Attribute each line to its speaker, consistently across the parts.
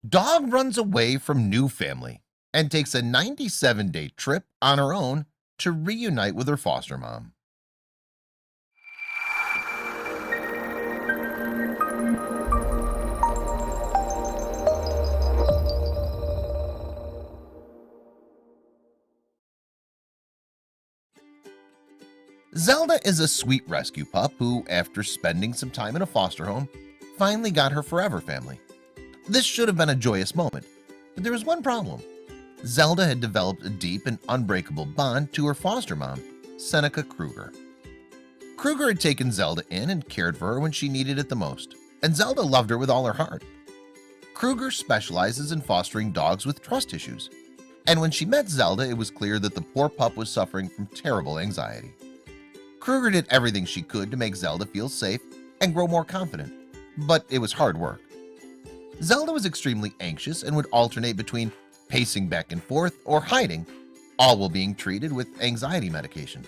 Speaker 1: Dog runs away from new family and takes a 97-day trip on her own to reunite with her foster mom. Zelda is a sweet rescue pup who, after spending some time in a foster home, finally got her forever family. This should have been a joyous moment, but there was one problem. Zelda had developed a deep and unbreakable bond to her foster mom, Seneca Krueger. Krueger had taken Zelda in and cared for her when she needed it the most, and Zelda loved her with all her heart. Krueger specializes in fostering dogs with trust issues, and when she met Zelda, it was clear that the poor pup was suffering from terrible anxiety. Krueger did everything she could to make Zelda feel safe and grow more confident, but it was hard work. Zelda was extremely anxious and would alternate between pacing back and forth or hiding, all while being treated with anxiety medication.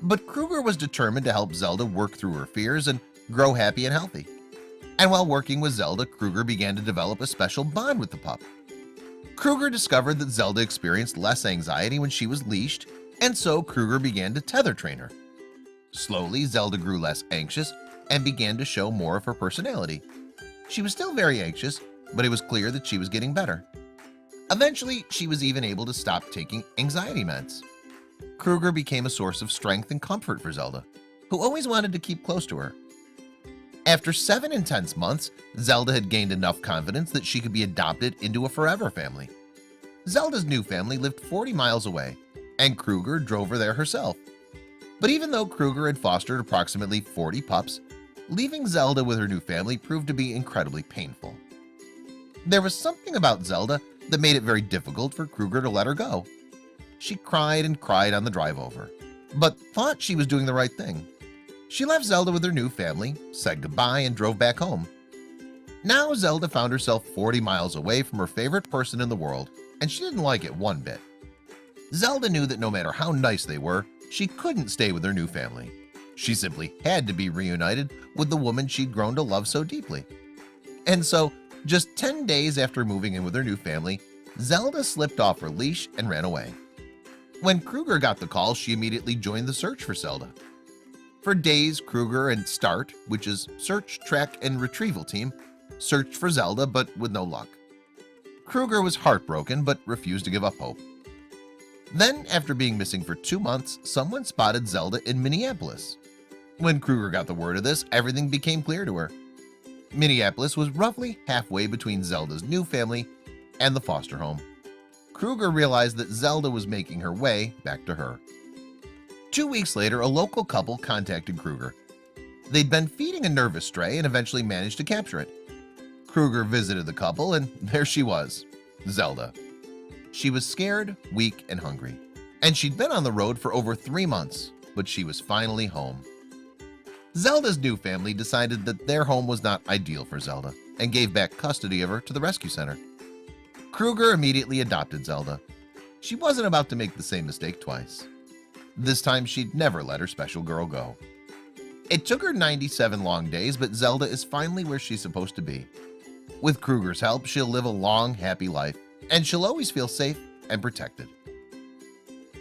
Speaker 1: But Krueger was determined to help Zelda work through her fears and grow happy and healthy. And while working with Zelda, Krueger began to develop a special bond with the pup. Krueger discovered that Zelda experienced less anxiety when she was leashed, and so Krueger began to tether train her. Slowly, Zelda grew less anxious and began to show more of her personality. She was still very anxious, but it was clear that she was getting better. Eventually, she was even able to stop taking anxiety meds. Krueger became a source of strength and comfort for Zelda, who always wanted to keep close to her. After 7 intense months, Zelda had gained enough confidence that she could be adopted into a forever family. Zelda's new family lived 40 miles away, and Krueger drove her there herself. But even though Krueger had fostered approximately 40 pups, leaving Zelda with her new family proved to be incredibly painful. There was something about Zelda that made it very difficult for Krueger to let her go. She cried and cried on the drive over, but thought she was doing the right thing. She left Zelda with her new family, said goodbye, and drove back home. Now Zelda found herself 40 miles away from her favorite person in the world, and she didn't like it one bit. Zelda knew that no matter how nice they were, she couldn't stay with her new family. She simply had to be reunited with the woman she'd grown to love so deeply. And so, just 10 days after moving in with her new family, Zelda slipped off her leash and ran away. When Krueger got the call, she immediately joined the search for Zelda. For days, Krueger and START, which is Search, Track, and Retrieval Team, searched for Zelda, but with no luck. Krueger was heartbroken but refused to give up hope. Then, after being missing for 2 months, someone spotted Zelda in Minneapolis. When Krueger got the word of this, everything became clear to her. Minneapolis was roughly halfway between Zelda's new family and the foster home. Krueger realized that Zelda was making her way back to her. 2 weeks later, a local couple contacted Krueger. They'd been feeding a nervous stray and eventually managed to capture it. Krueger visited the couple, and there she was, Zelda. She was scared, weak, and hungry, and she'd been on the road for over 3 months, but she was finally home. Zelda's new family decided that their home was not ideal for Zelda and gave back custody of her to the rescue center. Krueger immediately adopted Zelda. She wasn't about to make the same mistake twice. This time, she'd never let her special girl go. It took her 97 long days, but Zelda is finally where she's supposed to be. With Krueger's help, she'll live a long, happy life, and she'll always feel safe and protected.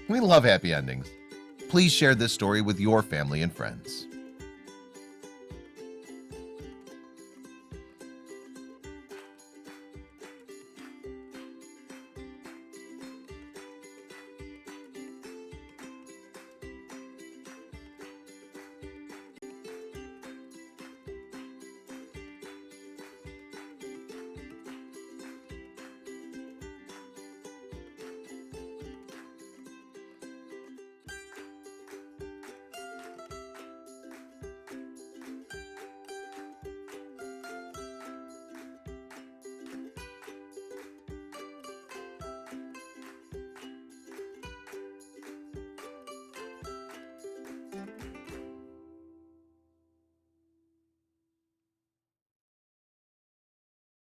Speaker 1: We love happy endings. Please share this story with your family and friends.